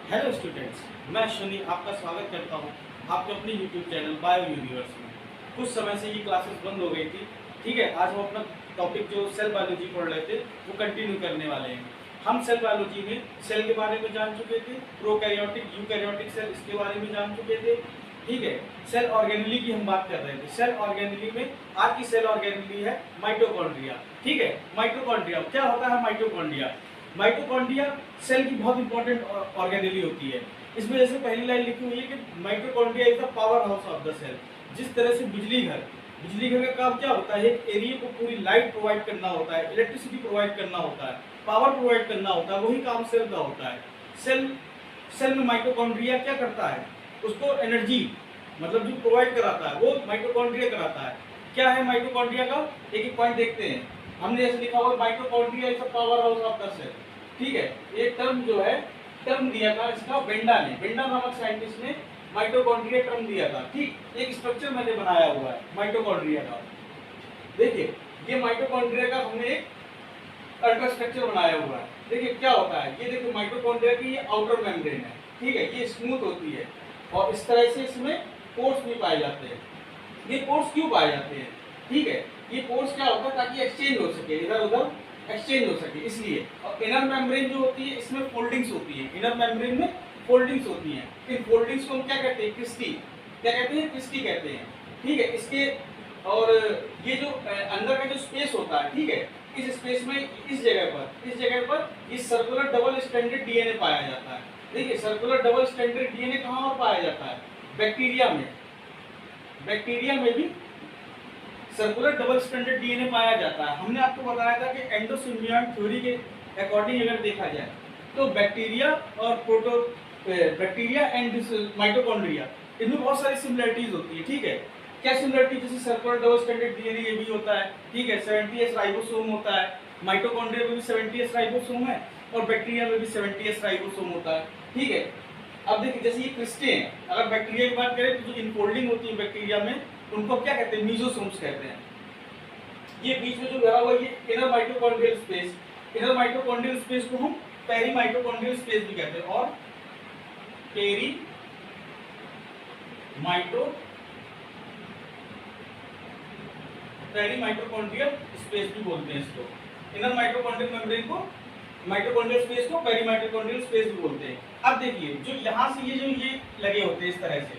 Hello students, मैं शनि आपका स्वागत करता हूं आपके अपने यूट्यूब चैनल बायो यूनिवर्स में। कुछ समय से ये क्लासेस बंद हो गई थी। ठीक है, आज हम अपना टॉपिक जो सेल बायोलॉजी पढ़ रहे थे वो कंटिन्यू करने वाले हैं। हम सेल बायोलॉजी में सेल के बारे में जान चुके थे, प्रोकैरियोटिक यूकैरियोटिक सेल इसके बारे में जान चुके थे। ठीक है, सेल ऑर्गेनेली की हम बात कर रहे थे। सेल ऑर्गेनेली में आज की सेल ऑर्गेनेली है माइटोकॉन्ड्रिया। ठीक है, माइटोकॉन्ड्रिया क्या होता है? माइटोकॉन्ड्रिया माइटोकॉन्ड्रिया सेल की बहुत इंपॉर्टेंट ऑर्गेनेली होती है। इस वजह से पहली लाइन लिखी हुई है कि mitochondria is the power house of the cell. जिस तरह से बिजली घर का काम क्या होता है? एक एरिया को पूरी लाइट प्रोवाइड करना होता है, इलेक्ट्रिसिटी प्रोवाइड करना होता है, पावर प्रोवाइड करना होता है, वही काम सेल का होता है। सेल सेल में माइटोकॉन्ड्रिया क्या करता है? उसको एनर्जी मतलब जो प्रोवाइड कराता है वो माइटोकॉन्ड्रिया कराता है। क्या है माइटोकॉन्ड्रिया का? एक एक पॉइंट देखते हैं। हमने जैसे लिखा हुआ mitochondria is the power house of the cell. ठीक है, एक टर्म जो है टर्म दिया था इसका बेंडा नामक साइंटिस्ट ने माइटोकॉन्ड्रिया टर्म दिया था। ठीक, एक स्ट्रक्चर मैंने बनाया हुआ है माइटोकॉन्ड्रिया का। देखिए, ये माइटोकॉन्ड्रिया का हमने एक अल्ट्रा स्ट्रक्चर बनाया हुआ है। देखिए क्या होता है, ये देखिए माइटोकॉन्ड्रिया की ये आउटर मेम्ब्रेन है। ठीक है, ये स्मूथ होती है और इस तरह से इसमें पोर्स भी पाए जाते हैं। ये पोर्स क्यों पाए जाते हैं? ठीक है, ये पोर्स क्या होता है ताकि एक्सचेंज हो सके, इधर उधर एक्सचेंज हो सके इसलिए। और इनर मेम्ब्रेन जो होती है इसमें फोल्डिंग्स होती है। इनर मेम्ब्रेन में फोल्डिंग्स होती हैं। इन फोल्डिंग्स को हम क्या कहते हैं? क्रिस्टी। क्या कहते हैं? क्रिस्टी कहते हैं। ठीक है, इसके और ये जो अंदर का जो स्पेस होता है, ठीक है, इस स्पेस में इस जगह पर इस सर्कुलर डबल स्ट्रैंडेड डीएनए पाया जाता है। देखिए, सर्कुलर डबल स्ट्रैंडेड डीएनए कहाँ और पाया जाता है? बैक्टीरिया में। बैक्टीरिया में भी सर्कुलर डबल स्ट्रैंडेड डीएनए पाया जाता है। हमने आपको बताया था कि एंडोसिम्बियंट थ्योरी के अकॉर्डिंग अगर देखा जाए तो बैक्टीरिया और बैक्टीरिया एंड माइटोकॉन्ड्रिया इनमें बहुत सारी सिमिलरिटीज होती है। ठीक है, क्या सिमिलरिटी? जैसे सर्कुलर डबल स्ट्रैंडेड डीएनए ये भी होता है। ठीक है, 70s राइबोसोम होता है। माइटोकॉन्ड्रिया में भी 70s राइबोसोम है और बैक्टीरिया में भी 70s राइबोसोम होता है। ठीक है, अब देखिए जैसे ये क्रिस्टे हैं, अगर बैक्टीरिया की बात करें तो जो इनफोल्डिंग होती है बैक्टीरिया में उनको क्या कहते हैं? मीजोसोम्स कहते हैं। ये बीच में जो भरा हुआ ये inner mitochondrial space, inner mitochondrial space को हम पेरी माइटोकॉन्ड्रियल स्पेस भी कहते हैं और पेरी माइटोकॉन्ड्रियल स्पेस भी बोलते हैं इसको। इनर माइटोकॉन्ड्रियल मेम्ब्रेन को माइटोकॉन्ड्रियल स्पेस को पेरी माइटोकॉन्ड्रियल स्पेस भी बोलते हैं। अब देखिए जो यहाँ से ये लगे होते हैं इस तरह से,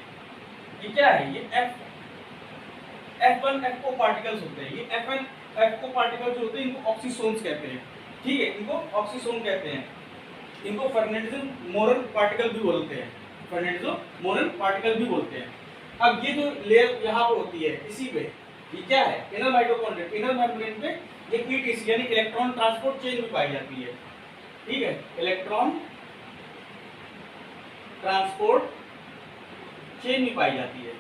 ये क्या है? ये F1 F पार्टिकल्स होते हैं। ये F1 F पार्टिकल्स जो होते हैं इनको ऑक्सीसोम्स कहते हैं। ठीक है, इनको ऑक्सीसोम कहते हैं। इनको फर्नेंडजन मोरन पार्टिकल भी बोलते हैं। फर्नेंडजन मोरन पार्टिकल भी बोलते हैं। अब ये जो लेयर यहाँ पे होती है इसी पे ये क्या है? Inner mitochondria. इनर मेम्ब्रेन पे ये ईटीसी यानी इलेक्ट्रॉन ट्रांसपोर्ट चेन भी पाई जाती है। ठीक है, इलेक्ट्रॉन ट्रांसपोर्ट चेन भी पाई जाती है।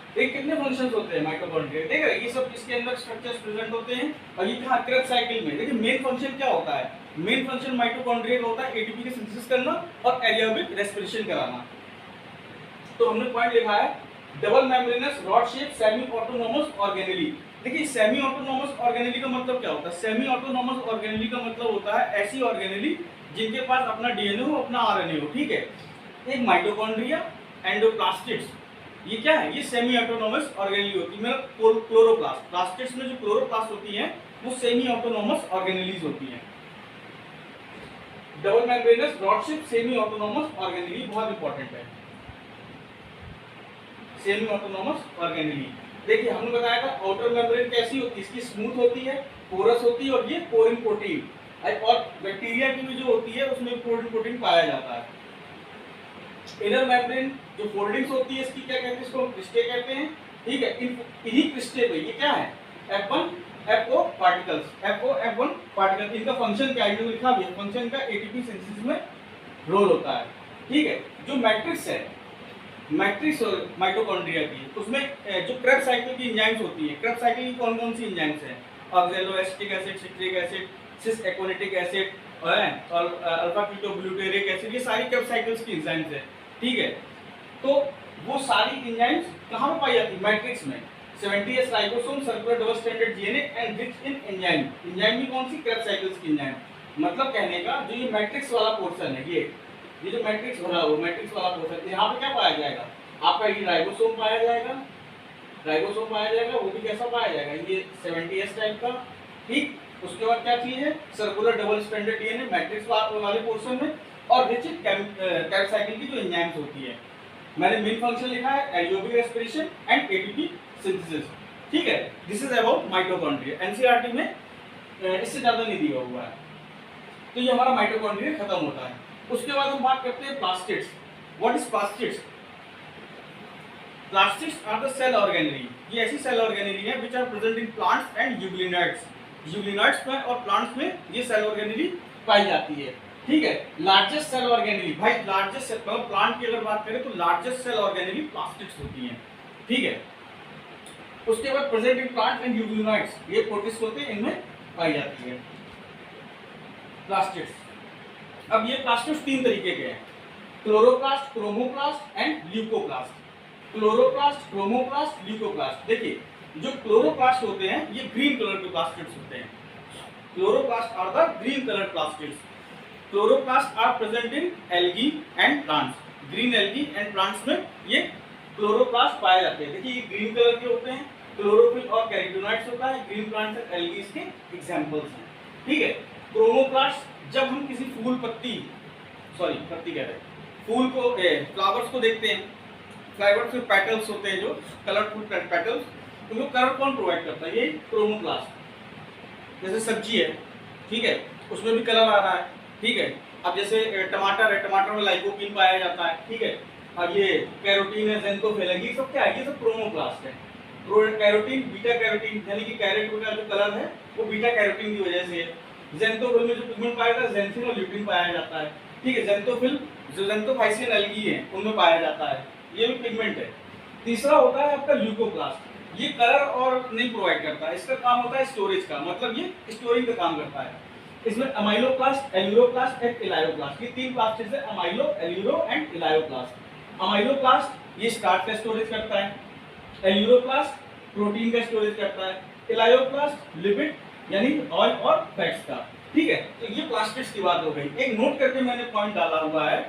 देखिए कितने फंक्शंस होते हैं माइटोकॉन्ड्रिया। देख रहे हैं ये सब इसके अंदर स्ट्रक्चर्स प्रेजेंट होते हैं। और ये कहाँ? क्रेब साइकिल में। देखिए मेन फंक्शन क्या होता है? मेन फंक्शन माइटोकॉन्ड्रिया का होता है एटीपी की सिंथेसिस करना और एरोबिक रेस्पिरेशन कराना। तो हमने पॉइंट लिखा है double membranous rod shape semi autonomous organelle. देखिए सेमी ऑटोनोमस ऑर्गेनेली का मतलब क्या होता है? सेमी ऑटोनोमस ऑर्गेनेली का मतलब होता है ऐसी ऑर्गेनेली जिनके पास अपना डीएनए हो, अपना आरएनए हो। ठीक है, एक माइटोकॉन्ड्रिया, एंडोप्लास्टिड्स, ये क्या है? ये सेमी ऑटोनोमस ऑर्गेनेली होती है। मतलब क्लोरोप्लास्ट, प्लास्टिड्स में जो क्लोरोप्लास्ट होती हैं वो सेमी ऑटोनोमस ऑर्गेनेलीज होती हैं। Double membranous rod shape semi autonomous organelle बहुत इंपॉर्टेंट है। Semi autonomous organelle. देखिए हमने बताया था आउटर मेम्ब्रेन कैसी होती है? इसकी स्मूथ होती है, पोरस होती है और ये पोरिन प्रोटीन। और बैक्टीरिया की भी जो होती है उसमें पोरिन प्रोटीन पाया जाता है। इनर मेम्ब्रेन जो फोल्डिंग्स होती है इसकी क्या कहते हैं? इसको हम क्रिस्टे कहते हैं। ठीक है, इन्हीं क्रिस्टे पे ये क्या है? F1 FO particles, FO F1 particle. इनका फंक्शन क्या है? लिखा भी है फंक्शन का एटीपी सिंथेसिस में रोल होता है। ठीक है, जो मैट्रिक्स है, मैट्रिक्स माइटोकॉन्ड्रिया की, उसमें जो क्रेब साइकिल की एंजाइम्स होती है, क्रेब साइकिल की कौन कौन सी एंजाइम्स हैं? ऑक्सैलोएसिटिक एसिड, सिट्रिक एसिड, सिस एक्टिनिक एसिड और अल्फा कीटोग्लूटेरिक एसिड, ये सारी क्रेब साइकिल्स की एंजाइम्स है। ठीक है, तो वो सारी एंजाइम्स कहाँ पे पाई जाती है? मैट्रिक्स में। 70s ribosome, circular double stranded DNA and rich in enzyme. Enzyme भी कौन सी? क्रेब साइकिल्स की एंजाइम। मतलब कहने का जो ये मैट्रिक्स वाला पोर्शन है, ये ये जो मैट्रिक्स भरा वो मैट्रिक्स वाला पोर्शन, यहाँ पे क्या पाया जाएगा आपका, ये राइबोसोम पाया जाएगा, राइबोसोम पाया जाएगा, वो भी कैसा पाया जाएगा, ये 70S टाइप का। ठीक, उसके बाद क्या चीज है, circular double stranded DNA matrix वाले पोर्शन में, और रिचिड कैप साइकिल की जो एंजाइम्स होती है। मैंने मेन फंक्शन लिखा है aerobic respiration and ATP synthesis. ठीक है, this is about mitochondria. NCERT में इससे ज्यादा नहीं दिया हुआ है। तो ये हमारा माइटोकॉन्ड्रिया खत्म होता है। उसके बाद हम बात करते हैं plastids. What is plastids? Plastids are the cell organelle. ये ऐसी सेल ऑर्गेनेली है which are present in plants and euglenoids. Euglenoids में और प्लांट्स में ये सेल ऑर्गेनेली पाई जाती है। ठीक है, लार्जेस्ट सेल ऑर्गेनेली, भाई लार्जेस्ट सेल, मतलब प्लांट की अगर बात करें तो लार्जेस्ट सेल ऑर्गेनेली प्लास्टिड्स होती हैं। ठीक है, उसके बाद प्रेजेंट इन प्लांट एंड यूग्लिनाइड्स, ये प्रोटिस्ट होते हैं, इनमें पाई जाती है प्लास्टिड्स। अब ये प्लास्टिड्स तीन तरीके के हैं, chloroplast, chromoplast and leucoplast. Chloroplast, chromoplast, leucoplast. देखिए, जो क्लोरोप्लास्ट होते हैं ये ग्रीन कलर के प्लास्टिड्स होते हैं। Chloroplast are the green colour plastids. Chloroplast are present in algae and plants. Green algae and plants में ये क्लोरोप्लास्ट पाए जाते हैं। देखिए, ये ग्रीन कलर के होते हैं, क्लोरोफिल और कैरोटीनॉइड्स होता है। ग्रीन प्लांट्स एंड एल्गी इसके एग्जांपल्स हैं। ठीक है, क्रोमोप्लास्ट जब हम किसी फूल पत्ती कह रहे हैं, फूल को फ्लावर्स को देखते हैं, फ्लावर्स में पेटल्स होते हैं जो कलरफुल पेटल्स, उनको कलर कौन प्रोवाइड करता है? ये क्रोमोप्लास्ट। जैसे सब्जी है, ठीक है, उसमें भी कलर आ रहा है। ठीक है, अब जैसे टमाटर है, टमाटर में लाइकोपीन पाया जाता है। ठीक है, अब ये कैरोटीन है, ज़ेंथोफिल है, ये सब क्या है? ये सब क्रोमोप्लास्ट है। कैरोटीन, बीटा कैरोटीन, यानी कि कैरेट का जो कलर है वो बीटा कैरोटीन की वजह से है। ज़ेंथोफिल में जो पिगमेंट पाया जाता है ज़ेंथिन और ल्यूटिन पाया जाता है। ठीक है, ज़ेंथोफिल जो ज़ेंथोफाइसियन एल्गी है उनमें पाया जाता है, ये भी पिगमेंट है। तीसरा होता है आपका ल्यूकोप्लास्ट। ये कलर और नहीं प्रोवाइड करता, इसका काम होता है स्टोरेज का, मतलब ये स्टोरिंग का काम करता है। इसमें अमाइलोप्लास्ट, एल्यूरोप्लास्ट एंड इलायोप्लास्ट, ये तीन प्लास्टिड्स है, अमाइलो, एल्यूरो एंड इलायोप्लास्ट। अमाइलोप्लास्ट ये स्टार्च का स्टोरेज करता है, एल्यूरोप्लास्ट प्रोटीन का स्टोरेज करता है, इलायोप्लास्ट लिपिड यानी ऑयल और फैट्स का। ठीक है, तो ये प्लास्टिड्स की बात हो गई। एक नोट करके मैंने पॉइंट डाला हुआ है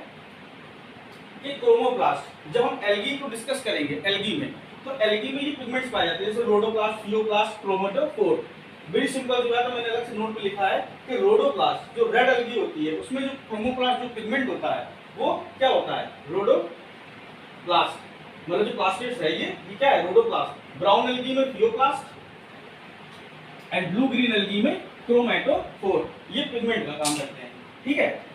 कि क्रोमोप्लास्ट, जब हम एल्गी को डिस्कस करेंगे, एल्गी में तो एल्गी में ये पिगमेंट्स पाए जाते हैं, जैसे रोडोप्लास्ट, फियोप्लास्ट, क्रोमेटोफोर। वेरी सिंपल सी बात है, मैंने अलग से नोट पे लिखा है कि रोडोप्लास्ट जो रेड एल्गी होती है उसमें जो क्रोमोप्लास्ट जो पिगमेंट होता है वो क्या होता है? रोडोप्लास्ट, मतलब जो प्लास्टिड्स है ये क्या है? रोडोप्लास्ट। ब्राउन एल्गी में फियोप्लास्ट एंड ब्लू ग्रीन एल्गी में क्रोमेटोफोर, ये पिगमेंट का काम करते हैं। ठीक है,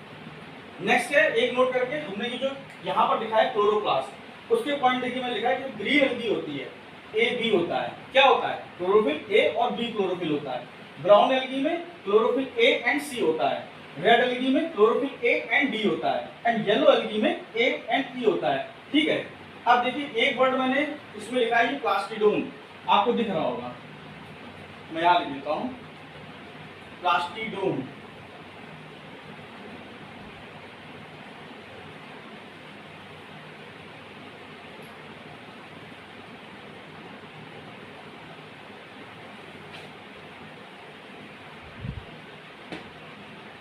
नेक्स्ट है, एक नोट करके हमने ये जो यहाँ पर लिखा है क्लोरोप्लास्ट, उसके पॉइंट देखिए मैंने लिखा है कि ग्रीन एल्गी होती है ए बी होता है, क्या होता है? क्लोरोफिल ए और बी क्लोरोफिल होता है। ब्राउन एल्गी में क्लोरोफिल ए एंड सी होता है, रेड एल्गी में क्लोरोफिल ए एंड डी होता है, एंड येलो एल्गी में ए एंड ई होता है। ठीक है, अब देखिए एक वर्ड मैंने इसमें लिखा है प्लास्टिडोम, आपको दिख रहा होगा, मैं यहाँ लिख देता हूँ प्लास्टिडोम।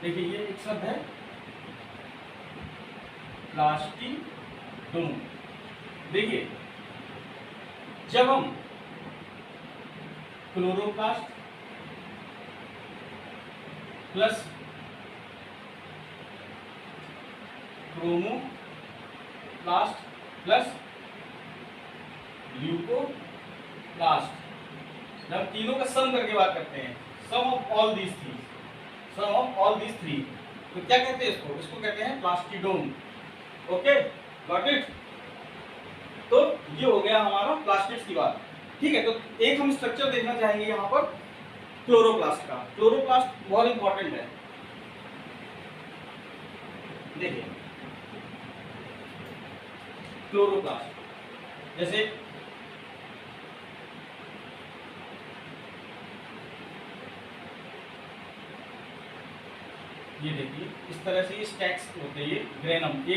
देखिए ये एक शब्द है प्लास्टिडोम। देखिए, जब हम chloroplast plus chromoplast plus leucoplast, जब तीनों का सम करके बात करते हैं, sum of all these three, sum of all these three, तो क्या कहते हैं इसको? इसको कहते हैं प्लास्टिडोम। Okay, got it? तो ये हो गया हमारा प्लास्टिड्स की बात। ठीक है, तो एक हम स्ट्रक्चर देखना चाहेंगे यहाँ पर क्लोरोप्लास्ट का। क्लोरोप्लास्ट बहुत इंपॉर्टेंट है। देखिए क्लोरोप्लास्ट, जैसे ये देखिए इस तरह से ये स्टैक्स होते हैं, ये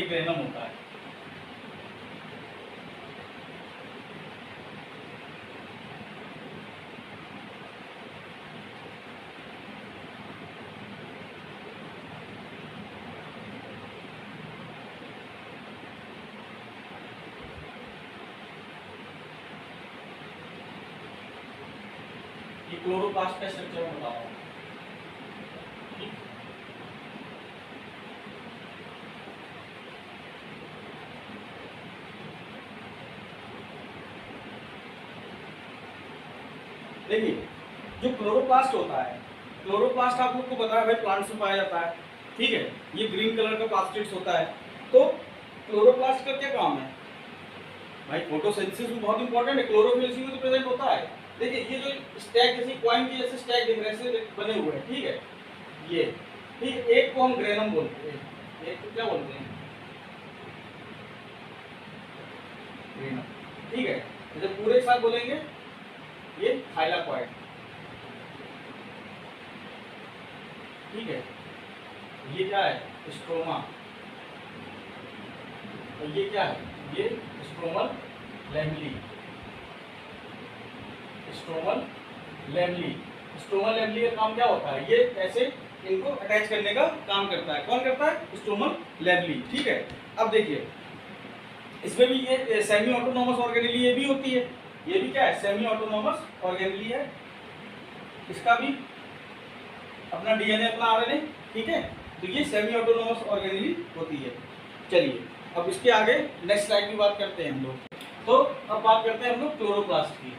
ग्रेनम होता है। क्लोरोप्लास्ट का स्ट्रक्चर मैं बता रहा हूँ। देखिए जो क्लोरोप्लास्ट होता है, क्लोरोप्लास्ट आप लोग को पता है भाई प्लांट्स में पाया जाता है, ठीक है। ये ग्रीन कलर का प्लास्टिड्स होता है। तो क्लोरोप्लास्ट का क्या काम है भाई, फोटोसिंथेसिस में बहुत इंपॉर्टेंट है, क्लोरोफिल इसी में तो प्रेजेंट होता है। देखिए ये जो स्टैक जैसे कॉइन के जैसे स्टैक दिख रहे हैं बने हुए हैं, ठीक है। ये ठीक है, एक को हम ग्रेनम बोलते हैं, एक को क्या बोलते हैं, ग्रेनम, ठीक है। जैसे पूरे एक साथ बोलेंगे ये थाइलाकॉइड, ठीक है। ये क्या है, स्ट्रोमा, और ये क्या है, ये stromal lamellae, stromal lamellae. Stromal lamellae का काम क्या होता है, ये ऐसे इनको अटैच करने का काम करता है। कौन करता है, स्ट्रोमल लैमेली, ठीक है। अब देखिए इसमें भी ये सेमी ऑटोनोमस ऑर्गेनेली ये भी होती है, ये भी क्या है, सेमी ऑटोनोमस ऑर्गेनेली है। इसका भी अपना डीएनए अपना आरएनए, ठीक है। तो ये सेमी ऑटोनोमस ऑर्गेनेली होती है। चलिए अब इसके आगे नेक्स्ट स्लाइड की बात करते हैं हम लोग। तो अब बात करते हैं हम लोग क्लोरोप्लास्ट की,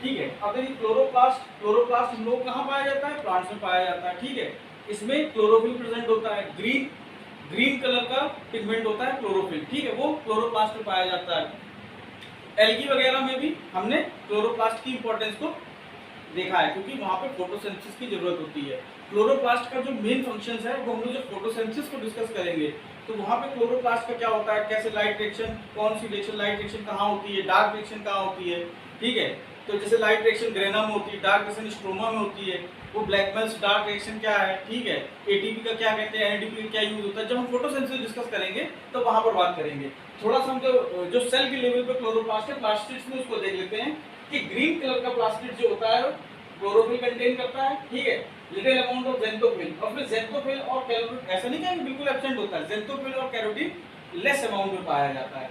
ठीक है। अब देखिए क्लोरोप्लास्ट हम लोग कहाँ पाया जाता है, प्लांट्स में पाया जाता है, ठीक है। इसमें क्लोरोफिल प्रेजेंट होता है, ग्रीन कलर का पिगमेंट होता है क्लोरोफिल, ठीक है, वो क्लोरोप्लास्ट में पाया जाता है। एल्गी वगैरह में भी हमने क्लोरोप्लास्ट की इंपॉर्टेंस को देखा है, क्योंकि वहाँ पे फोटोसिंथेसिस की जरूरत होती है। क्लोरोप्लास्ट का जो मेन फंक्शंस है वो हम लोग जब फोटोसिंथेसिस को डिस्कस करेंगे तो वहाँ पे क्लोरोप्लास्ट का क्या होता है, कैसे लाइट रिएक्शन, कौन सी रिएक्शन, लाइट रिएक्शन कहाँ होती है, डार्क रिएक्शन कहाँ होती है, ठीक है। तो जैसे लाइट रिएक्शन ग्रेनम में होती है, डार्क रिएक्शन स्ट्रोमा में होती है, वो ब्लैकमेल्स डार्क रिएक्शन क्या है, ठीक है। एटीपी का क्या कहते हैं, एनएडीपी का क्या यूज होता है, जब हम फोटोसिंथेसिस डिस्कस करेंगे तो वहाँ पर बात करेंगे। थोड़ा सा हम जो सेल के लेवल पे क्लोरोप्लास्ट है, प्लास्टिड्स में उसको देख लेते हैं कि ग्रीन कलर का प्लास्टिड जो होता है क्लोरोफिल कंटेन करता है, ठीक है, लिटिल अमाउंट ऑफ ज़ेंथोफिल। और फिर ज़ेंथोफिल और कैरोटीन ऐसा नहीं कि बिल्कुल एब्सेंट होता है, ज़ेंथोफिल और कैरोटीन लेस अमाउंट में पाया जाता है,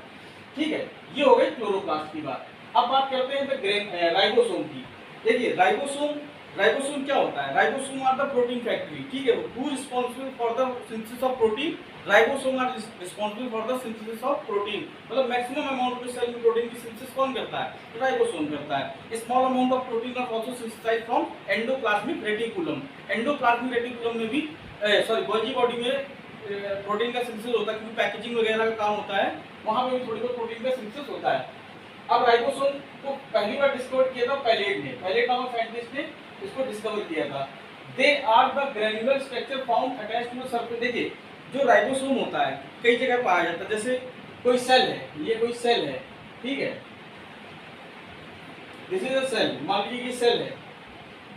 ठीक है। ये हो गई क्लोरोप्लास्ट की बात। अब बात करते हैं राइबोसोम की। देखिए राइबोसोम क्या होता है, ribosome are the protein factory, ठीक है। Who responsible for the synthesis of protein, ribosome are responsible for the synthesis of protein. मतलब मैक्सिमम अमाउंट ऑफ सेल में प्रोटीन की सिंथेसिस कौन करता है, राइबोसोम करता है। Small amount of protein are also synthesised from endoplasmic reticulum. Endoplasmic reticulum में भी गोल्गी बॉडी में प्रोटीन का सिंथेसिस होता है, क्योंकि पैकेजिंग वगैरह का काम होता है, वहां पे भी थोड़ी बहुत प्रोटीन का सिंथेसिस होता है। अब राइबोसोम को पहली बार डिस्कवर किया था पैलेट नामक साइंटिस्ट ने इसको डिस्कवर किया था। They are the granular structure found attached to the surface. देखिए जो राइबोसोम होता है कई जगह पाया जाता है, जैसे कोई सेल है, ये कोई सेल है, ठीक है, दिस इज अ सेल, मान लीजिए ये सेल है,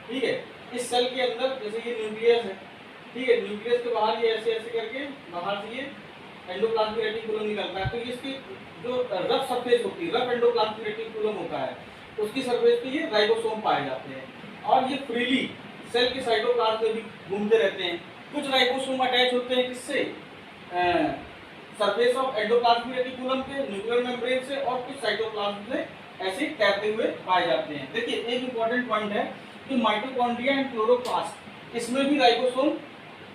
ठीक है। इस सेल के अंदर जैसे ये न्यूक्लियस है, ठीक है, न्यूक्लियस के बाहर ये ऐसे ऐसे करके बाहर से ये एंडोप्लाज्मिक रेटिकुलम निकलता है। तो इसकी जो रफ सरफेस होती है, रफ एंडोप्लाज्मिक रेटिकुलम होता है, उसकी सरफेस पे ये राइबोसोम पाए जाते हैं और ये फ्रीली सेल के साइटोप्लाज्म में भी घूमते रहते हैं। कुछ राइबोसोम अटैच होते हैं किससे, सरफेस ऑफ एंडोप्लाज्मिक रेटिकुलम के न्यूक्लियर मेम्ब्रेन से, और कुछ साइटोप्लाज्म से ऐसे तैरते हुए पाए जाते हैं। देखिए एक इंपॉर्टेंट पॉइंट है कि माइटोकॉन्ड्रिया एंड क्लोरोप्लास्ट, इसमें भी राइबोसोम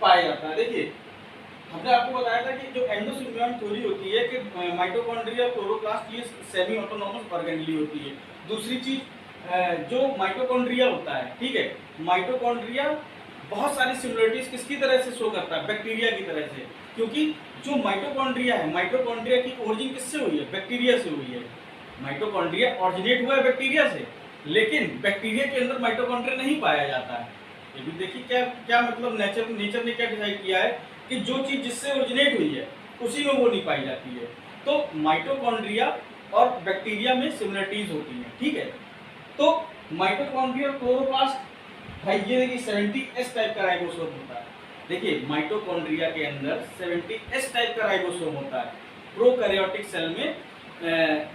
पाया जाता है। देखिए हमने आपको बताया था कि जो एंडोसिम्बियॉन्ट थ्योरी होती है कि माइटोकॉन्ड्रिया क्लोरोप्लास्ट ये सेमी ऑटोनॉमस ऑर्गेनेली होती है। दूसरी चीज जो माइटोकॉन्ड्रिया होता है, ठीक है, माइटोकॉन्ड्रिया बहुत सारी सिमिलरिटीज किसकी तरह से शो करता है, बैक्टीरिया की तरह से। क्योंकि जो माइटोकॉन्ड्रिया है, माइटोकॉन्ड्रिया की ओरिजिन किससे हुई है, बैक्टीरिया से हुई है। माइटोकॉन्ड्रिया ऑरिजिनेट हुआ है बैक्टीरिया से, लेकिन बैक्टीरिया के अंदर माइटोकॉन्ड्रिया नहीं पाया जाता है। ये भी देखिए क्या क्या मतलब नेचर ने क्या डिसाइड किया है कि जो चीज जिससे ओरिजिनेट हुई है उसी में वो नहीं पाई जाती है। तो माइटोकॉन्ड्रिया और बैक्टीरिया में सिमिलरिटीज होती हैं, ठीक है। तो माइटोकॉन्ड्रिया और क्लोरोप्लास्ट, भाई ये देखिए 70S टाइप का राइबोसोम होता है। देखिए माइटोकॉन्ड्रिया के अंदर 70S टाइप का राइबोसोम होता है। प्रोकैरियोटिक सेल में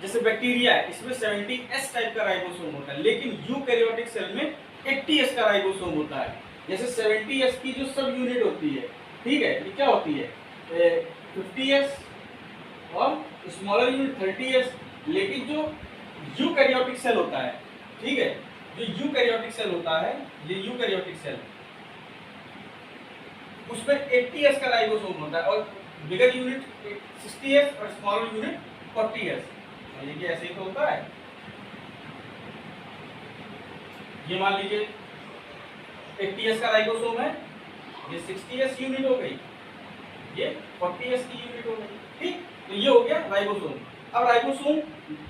जैसे बैक्टीरिया है, इसमें 70S टाइप का राइबोसोम होता है, लेकिन यूकैरियोटिक सेल में 80S का राइबोसोम होता है। जैसे 70S की जो सब यूनिट होती है, ठीक है, ये क्या होती है 50S और स्मॉलर यूनिट 30S। लेकिन जो यूकैरियोटिक सेल होता है, ठीक है, जो यूकैरियोटिक सेल होता है, ये यूकैरियोटिक सेल, उसमें 80S का राइबोसोम होता है और बिगर यूनिट 60S और स्मॉलर यूनिट 40S। ये ऐसे ही तो होता है। ये मान लीजिए 80S का राइबोसोम है, ये 60S यूनिट हो गई, ये 40S की यूनिट हो गई, ठीक। तो ये हो गया राइबोसोम। अब राइबोसोम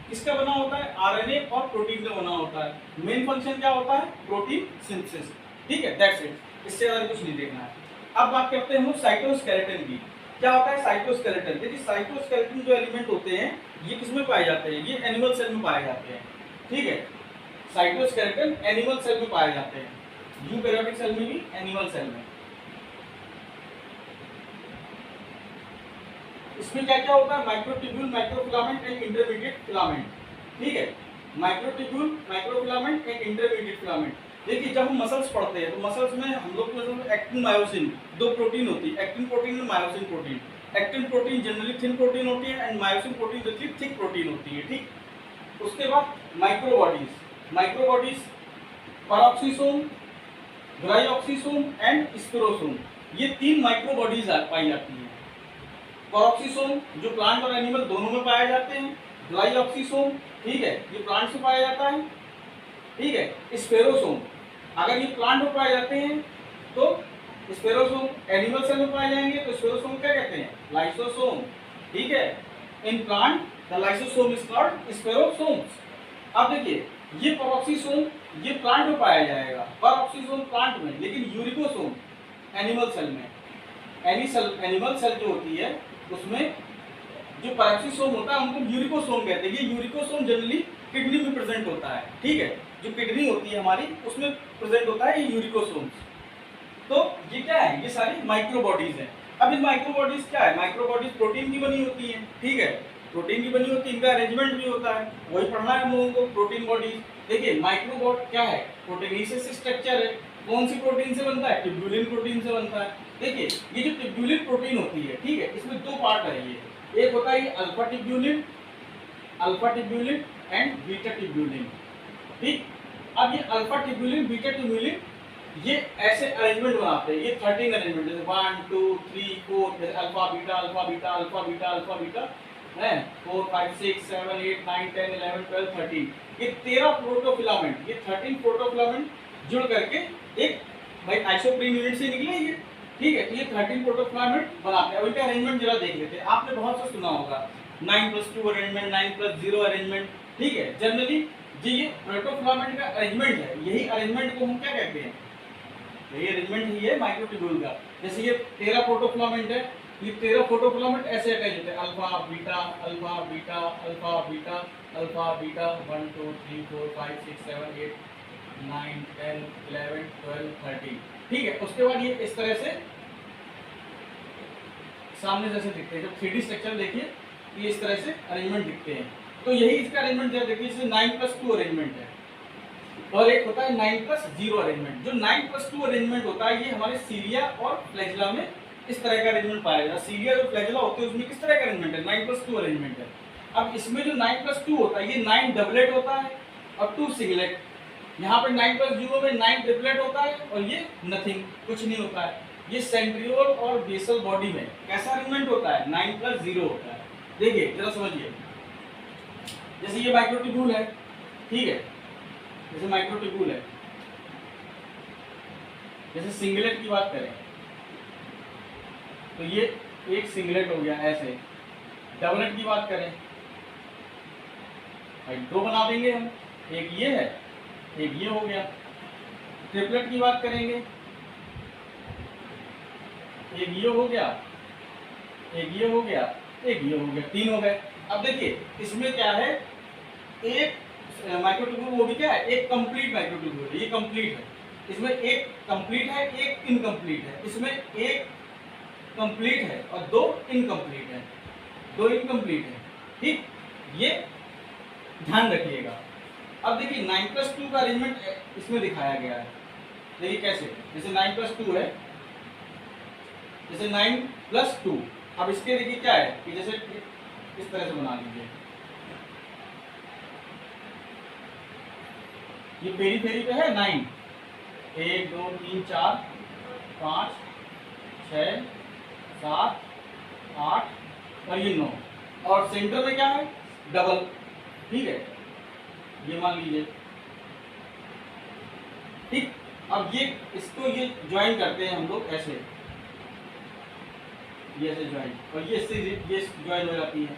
किसका बना होता है? आरएनए और प्रोटीन का बना होता है। मेन फंक्शन क्या होता है? प्रोटीन सिंथेसिस, ठीक है, दैट्स इट, इससे ज्यादा कुछ नहीं देखना है। अब बात करते हैं हम साइटोस्केलेटन की। क्या होता है साइटोस्केलेटन? देखिए साइटोस्केलेटन जो एलिमेंट होते हैं ये किसमें पाए जाते हैं? ये एनिमल सेल में पाए जाते हैं, ठीक है। साइटोस्केलेटन एनिमल सेल में पाए जाते हैं, यूकैरियोटिक सेल में भी, एनिमल सेल में। इसमें क्या क्या होता है? Microtubule, microfilament and intermediate filament, ठीक है। Microtubule, microfilament and intermediate filament. देखिए जब हम मसल्स पढ़ते हैं तो मसल्स में हम लोग को एक्टिन मायोसिन दो प्रोटीन होती है, एक्टिन प्रोटीन और myosin protein. Actin protein generally thin protein होती है एंड मायोसिन प्रोटीन जो होती है थिक प्रोटीन होती है, ठीक। उसके बाद माइक्रोबॉडीज, माइक्रोबॉडीज पैरोक्सिसोम, ग्लाइऑक्सिसोम एंड स्पिरोसोम, ये 3 माइक्रोबॉडीज पाई जाती हैं। पैरोक्सिसोम जो प्लांट और एनिमल दोनों में पाए जाते हैं, ग्लाइऑक्सिसोम, ठीक है, ये प्लांट से पाया जाता है, ठीक है। स्पेरोसोम अगर ये प्लांट में पाए जाते हैं तो स्पेरोसोम, एनिमल सेल में पाए जाएंगे तो स्पेरोसोम क्या कहते हैं? लाइसोसोम, ठीक है। In plant the lysosome is called spherosomes. अब देखिए ये पैरोक्सिसोम ये प्लांट में पाया जाएगा, पैरोक्सिसोम प्लांट में, लेकिन यूरिकोसोम एनिमल सेल में। एनिमल सेल जो होती है उसमें जो पैरोक्सिसोम होता है उनको यूरिकोसोम कहते हैं। ये यूरिकोसोम जनरली किडनी में प्रेजेंट होता है, ठीक है, जो किडनी होती है हमारी उसमें प्रेजेंट होता है ये यूरिकोसोम। तो ये क्या है? ये सारी माइक्रोबॉडीज हैं। अब इन माइक्रोबॉडीज क्या है? माइक्रोबॉडीज प्रोटीन की बनी होती है, ठीक है, प्रोटीन की बनी होती है, इनका अरेंजमेंट भी होता है, वही पढ़ना है हम लोगों को। प्रोटीन बॉडीज देखिए, माइक्रोबॉड क्या है? प्रोटीनेसिस स्ट्रक्चर है। कौन सी प्रोटीन से बनता है? ट्यूब्यूलिन प्रोटीन से बनता है। देखिए ये जो ट्यूब्यूलिन प्रोटीन होती है, ठीक है, इसमें 2 पार्ट है। ये एक होता है ये alpha tubulin and beta tubulin, ठीक। अब ये अल्फा ट्यूब्यूलिन बीटा ट्यूब्यूलिन ये ऐसे अरेंजमेंट बनाते हैं, ये 13 अरेंजमेंट, जैसे 1 2 3 4, जैसे alpha beta alpha beta alpha beta alpha beta है, 4 5 6 7 8 9 10 11 12 13, ये 13 प्रोटोफिलामेंट, ये 13 प्रोटोफिलामेंट जुड़ करके एक भाई आइसोप्रीन यूनिट से निकले ये, ठीक है। तो ये 13 प्रोटोफिलामेंट बनाते हैं। अब इनका अरेंजमेंट जरा देख लेते हैं। आपने बहुत सा सुना होगा 9+2 अरेंजमेंट, 9+0 अरेंजमेंट, ठीक है। जनरली ये प्रोटोफिलामेंट का अरेंजमेंट है, यही अरेंजमेंट को हम क्या कहते हैं? यही अरेंजमेंट ही है माइक्रोट्यूब्यूल का। जैसे ये 13 प्रोटोफिलामेंट है, ये 13 प्रोटोफिलामेंट ऐसे अटैच होते हैं, alpha beta alpha beta alpha beta alpha beta 1 2 3 4 5 6 7 8 9 10 11 12 13, ठीक है। उसके बाद ये इस तरह से सामने जैसे दिखते हैं, जब 3D स्ट्रक्चर देखिए ये इस तरह से अरेंजमेंट दिखते हैं। तो यही इसका अरेंजमेंट जब देखिए, जैसे 9+2 अरेंजमेंट है और एक होता है 9+0 अरेंजमेंट। जो 9+2 अरेंजमेंट होता है ये हमारे सीलिया और फ्लैजिला में इस तरह का अरेंजमेंट पाया जाता है। सीलिया और फ्लैजिला होते हैं उसमें किस तरह का अरेंजमेंट है? 9+2 अरेंजमेंट है। अब इसमें जो 9+2 होता है ये 9 डबलेट होता है और 2 सिंगलेट। यहाँ पे 9+0 में 9 ट्रिपलेट होता है और ये नथिंग, कुछ नहीं होता है। ये सेंट्रियोल और बेसल बॉडी में कैसा अरेंजमेंट होता है? 9+0 होता है। देखिए जरा समझिए, जैसे ये माइक्रोट्यूब्यूल है, ठीक है, जैसे माइक्रोट्यूब्यूल है, जैसे सिंगलेट की बात करें तो ये एक सिंगलेट हो गया ऐसे। डबलेट की बात करें भाई 2 बना देंगे हम, एक ये है एक ये हो गया। ट्रिपलेट की बात करेंगे, एक ये हो गया एक ये हो गया एक ये हो गया, 3 हो गए। अब देखिए इसमें क्या है, एक माइक्रोट्यूब्यूल वो भी क्या है? एक कंप्लीट माइक्रोट्यूब्यूल है, ये कंप्लीट है। इसमें एक कंप्लीट है एक इनकम्प्लीट है, इसमें एक कंप्लीट है और 2 इनकम्प्लीट है, 2 इनकम्प्लीट है, ठीक। ये ध्यान रखिएगा। अब देखिए 9+2 का अरेंजमेंट इसमें दिखाया गया है। देखिए कैसे, जैसे 9+2 है, जैसे 9+2। अब इसके देखिए क्या है कि जैसे इस तरह से बना लीजिए, ये पेरी पेरी पे है 9, 1 2 3 4 5 6 7 8 और ये 9, और सेंटर में क्या है, डबल। ठीक है, ये मान लीजिए। ठीक, अब ये इसको ये ज्वाइन करते हैं हम लोग ऐसे, ये ऐसे ज्वाइन, और ये इससे ये ज्वाइन हो जाती है।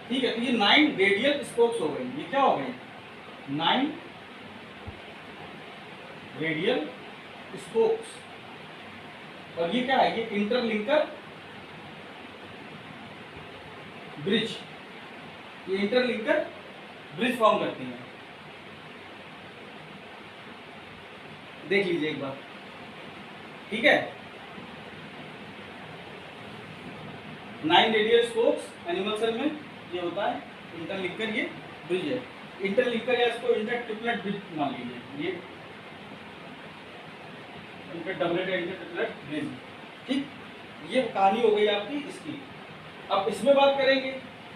ठीक है, तो ये 9 रेडियल स्पोक्स हो गई। ये क्या हो गई, 9 रेडियल स्पोक्स। और ये क्या है, ये इंटरलिंकर ब्रिज, ये इंटरलिंकर ब्रिज फॉर्म करती हैं। देख लीजिए एक बार। ठीक है, 9 रेडियल स्पोक्स एनिमल सेल में ये होता है इंटरलिंकर, ये ब्रिज है। इंटरलिंकर या इसको इंटर ट्रिपलेट ब्रिज मान लीजिए, ये inter doublet inter triplet bridge. ठीक, ये कहानी हो गई आपकी इसकी। अब इसमें बात करेंगे।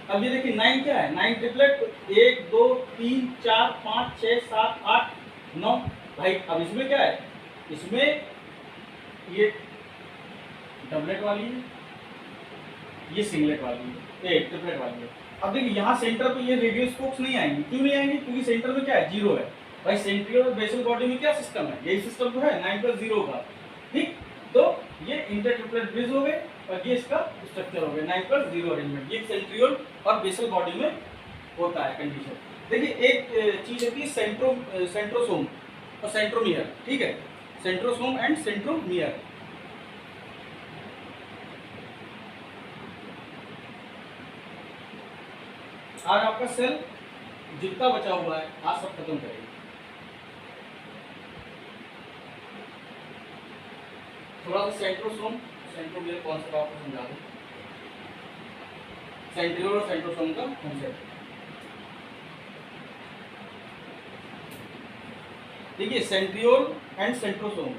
अब ये देखिए 9 क्या है, 9 ट्रिपलेट, 1 2 3 4 5 6 7 8 9 भाई। अब इसमें क्या है, इसमें ये डबलेट वाली है, ये सिंगलेट वाली है, एक ट्रिपलेट वाली है। अब देखिए यहाँ सेंटर पे ये रेडियल स्पोक्स नहीं आएंगी। क्यों नहीं आएंगी, क्योंकि सेंटर में क्या है, 0 है। भाई सेंट्रियोल और बेसल बॉडी में क्या सिस्टम है, यही सिस्टम तो है 9 + 0 का। ठीक, तो ये इंटर ट्रिपलेट ब्रिज हो गए, और ये इसका स्ट्रक्चर हो गया 9 + 0 अरेंजमेंट। ये सेंट्रियोल और बेसल बॉडी में होता है कंडीशन। देखिए एक चीज होती है सेंट्रोसोम और सेंट्रोमियर। ठीक है, सेंट्रोसोम एंड सेंट्रोमियर। आज आपका सेल जितना बचा हुआ है आज सब खत्म करेंगे। थोड़ा सा सेंट्रोसोम सेंट्रोमियर कॉन्सेप्ट आपको समझा दूं। सेंट्रियोल और सेंट्रोसोम का कॉन्सेप्ट देखिए, सेंट्रियोल एंड सेंट्रोसोम।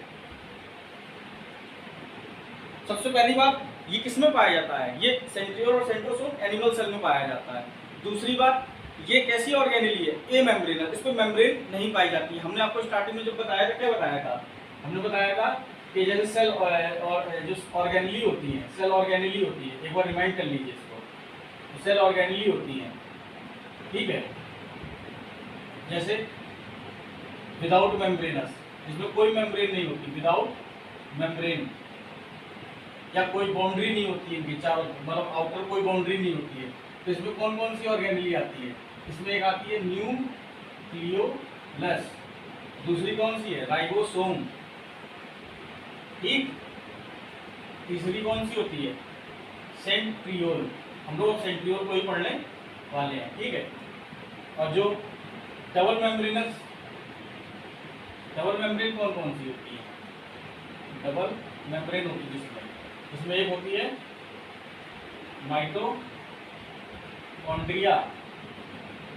सबसे पहली बात, ये किस में पाया जाता है, ये सेंट्रियोल और सेंट्रोसोम एनिमल सेल में पाया जाता है। दूसरी बात, ये कैसी ऑर्गेनेली है, ए मेम्ब्रेनस, इस पर मेम्ब्रेन नहीं पाई जाती है। हमने आपको स्टार्टिंग में जब बताया था, क्या बताया था, हमने बताया था कि जैसे सेल और जो ऑर्गेनेली होती है, सेल ऑर्गेनेली होती है, एक बार रिमाइंड कर लीजिए इसको। सेल ऑर्गेनेली होती है, ठीक है, जैसे विदाउट मेम्ब्रेनस, जिसमें कोई मेम्ब्रेन नहीं होती, विदाउट मेम्ब्रेन, या कोई बाउंड्री नहीं होती है इनकी चारों, मतलब आउटर कोई बाउंड्री नहीं होती है। तो इसमें कौन कौन सी ऑर्गेनेली आती है, इसमें एक आती है न्यूक्लियोलस, दूसरी कौन सी है, राइबोसोम। ठीक, तीसरी कौन सी होती है, सेंट्रियोल। हम लोग सेंट्रियोल को ही पढ़ने वाले हैं। ठीक है, और जो डबल मेम्ब्रेन कौन कौन सी होती है, डबल मेम्ब्रेन होती है इसमें एक होती है mitochondria,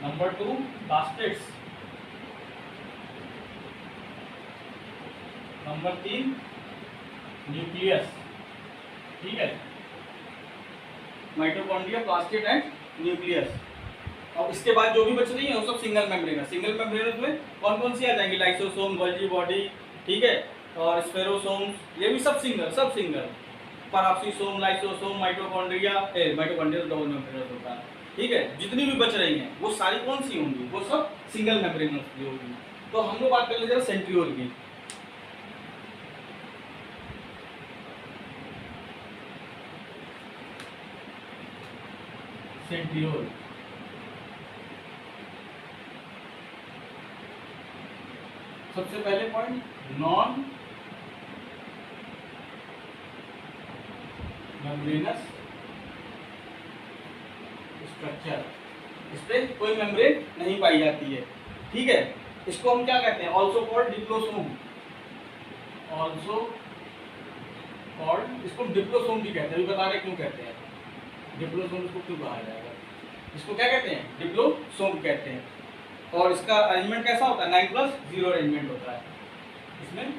number 2 plastids, number 3 nucleus. ठीक है, माइटोकॉन्ड्रिया, प्लास्टिड एंड न्यूक्लियस। अब इसके बाद जो भी बच रही है वो सब सिंगल मेम्ब्रेन। सिंगल मेम्ब्रेन में कौन कौन सी आ जाएंगी, लाइसोसोम, गोल्जी बॉडी, ठीक है, और स्फेरोसोम्स, ये भी सब single. Peroxisome, lysosome, mitochondria, mitochondria double membrane होता है। ठीक है, जितनी भी बच रही हैं वो सारी कौन सी होंगी, वो सब सिंगल मेम्ब्रेन की होगी। तो हम लोग बात कर लेते हैं सेंट्रियोल की। सेंट्रियोल सबसे पहले पॉइंट, नॉन मेम्ब्रेनस स्ट्रक्चर, इस पे कोई मेम्ब्रेन नहीं पाई जाती है। ठीक है, इसको हम क्या कहते हैं, ऑल्सो कॉल्ड डिप्लोसोम, ऑल्सो कॉल्ड, इसको डिप्लोसोम भी कहते हैं। अभी बता रहे क्यों कहते हैं डिप्लोसोम, इसको क्यों कहा जाएगा, इसको क्या कहते हैं, डिप्लोसोम कहते हैं। और इसका अरेंजमेंट कैसा होता है, 9 + 0 अरेंजमेंट होता है। इसमें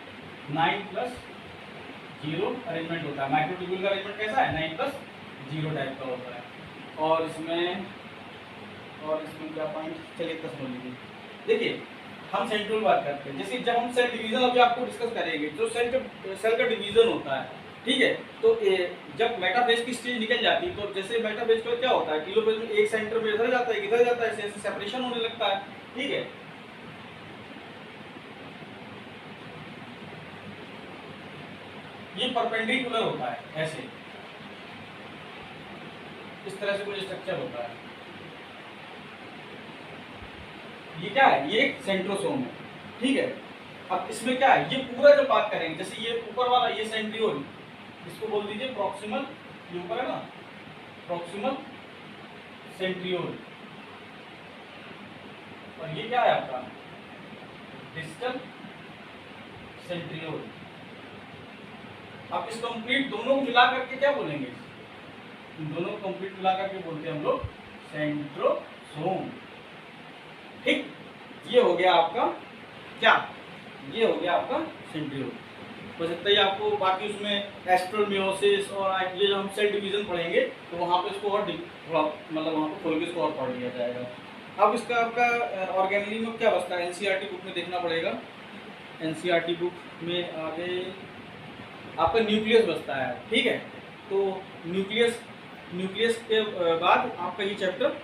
9 + 0 अरेंजमेंट होता है। माइक्रोट्यूब्यूल का अरेंजमेंट कैसा है, 9 + 0 टाइप का होता है। और इसमें क्या पॉइंट, चलिए तक समझ लीजिए। देखिए हम सेंट्रोल बात करते हैं। जैसे जब हम सेल डिवीजन अभी आपको डिस्कस करेंगे, जो सेल का डिवीजन होता है, ठीक है, तो जब मेटाफेज की स्टेज निकल जाती है, तो जैसे मेटाफेज का क्या होता है, टीलोफेज में एक सेंटर में इधर जाता है, इधर जाता है, ऐसे ऐसे सेपरेशन होने लगता है, ठीक है। ये परपेंडिकुलर होता है, ऐसे इस तरह से कोई स्ट्रक्चर होता है। ये क्या है, ये एक सेंट्रोसोम है, ठीक है। अब इसमें क्या है, ये पूरा जो बात करेंगे, जैसे ये ऊपर वाला ये सेंट्रियोल, इसको बोल दीजिए प्रॉक्सिमल, ये ऊपर है ना प्रॉक्सिमल सेंट्रियोल, और ये क्या है आपका डिस्टल सेंट्रियोल। अब इस कंप्लीट दोनों को मिला करके क्या बोलेंगे, इन दोनों को कंप्लीट मिला करके बोलते हैं हम लोग सेंट्रोसोम, ठीक। ये हो गया आपका क्या, ये हो गया आपका सेंट्रियोल। बस इतना ही आपको, बाकी उसमें एस्ट्रल मियोसिस और ये जो हम सेल डिवीजन पढ़ेंगे तो वहाँ पे इसको और थोड़ा मतलब वहाँ पे खोल के इसको और पढ़ लिया जाएगा। अब इसका आपका ऑर्गेनली में क्या बचता है, एनसीईआरटी बुक में देखना पड़ेगा। एनसीईआरटी बुक में आगे आपका न्यूक्लियस बचता है, ठीक है। तो न्यूक्लियस के बाद आपका ये चैप्टर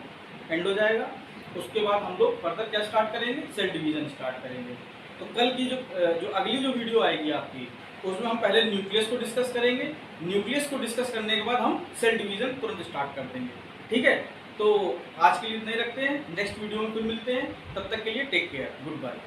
एंड हो जाएगा। उसके बाद हम लोग फर्दर क्या स्टार्ट करेंगे, सेल डिवीजन स्टार्ट करेंगे। तो कल की जो अगली जो वीडियो आएगी आपकी, उसमें हम पहले न्यूक्लियस को डिस्कस करेंगे। न्यूक्लियस को डिस्कस करने के बाद हम सेल डिवीजन तुरंत स्टार्ट कर देंगे, ठीक है। तो आज के लिए इतना ही रखते हैं, नेक्स्ट वीडियो में फिर मिलते हैं, तब तक के लिए टेक केयर, गुड बाय।